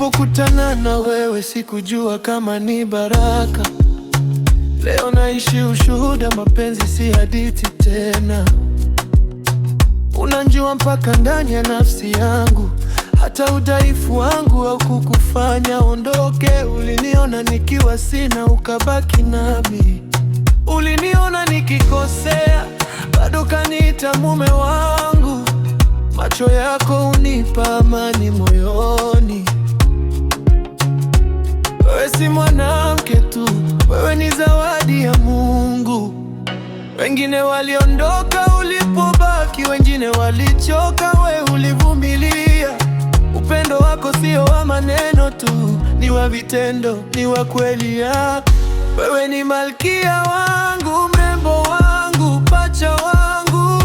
Nilipokutana na wewe sikujua kama ni baraka. Leo naishi ushuhuda, mapenzi si hadithi tena. Unanjua mpaka ndani ya nafsi yangu, hata udhaifu wangu haukukufanya ondoke. Uliniona nikiwa sina, ukabaki nami. Uliniona nikikosea, bado kaniita mume wangu. Macho yako unipa amani moyoni. Wewe si mwanamke tu, wewe ni zawadi ya Mungu. Wengine waliondoka ulipobaki, wengine walichoka, wewe ulivumilia. Upendo wako sio wa maneno tu, ni wa vitendo, ni wa kweli ya. Wewe ni malkia wangu, mrembo wangu, pacha wangu,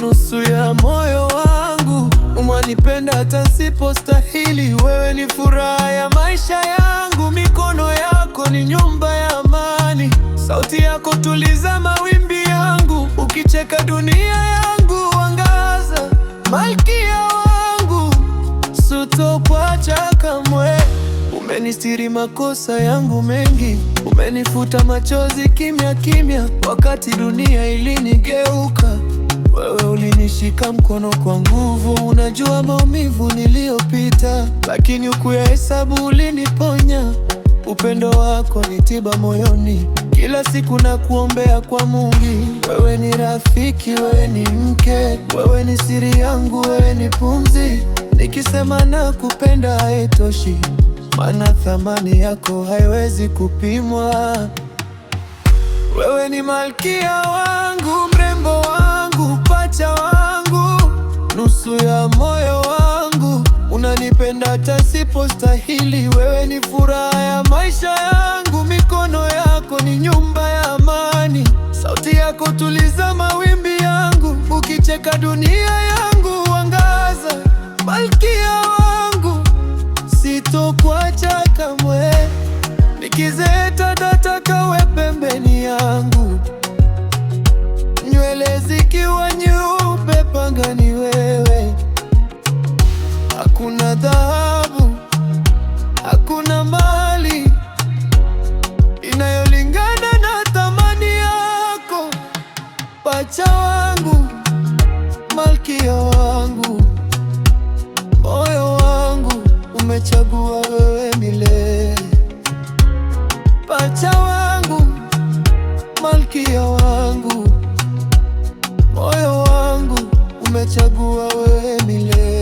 nusu ya moyo wangu. Umanipenda hata nisipostahili. Wewe ni furaha ya maisha yangu, mikono yako ni nyumba ya amani. Sauti yako tuliza mawimbi yangu, ukicheka dunia yangu angaza. Malkia wangu, sitokuacha kamwe. Umenistiri makosa yangu mengi, umenifuta machozi kimya kimya. Wakati dunia ilinigeuka, wewe ulinishika mkono kwa nguvu. Unajua maumivu niliyopita, lakini hukuyahesabu, uliniponya. Upendo wako ni tiba moyoni, kila siku na kuombea kwa Mungu. Wewe ni rafiki, wewe ni mke, wewe ni siri yangu, wewe ni pumzi. Nikisema nakupenda haitoshi, maana thamani yako haiwezi kupimwa. Wewe ni malkia wangu, mrembo wangu, pacha wangu, nusu ya moyo wangu. Unanipenda hata nisipostahili. Wewe ni furaha ya maisha yangu, mikono yako ni nyumba ya amani. Sauti yako tuliza mawimbi yangu, ukicheka dunia yangu angaza. Malkia wangu, sitokuacha kamwe. Nikizeeta nataka uwe pembeni yangu, nywele zikiwa nyeupe panga ni wewe. Hakuna dhahabu, hakuna mali inayolingana na thamani yako. Pacha wangu, malkia wangu, moyo wangu umechagua wewe milele. Pacha wangu, malkia wangu, moyo wangu umechagua wewe milele.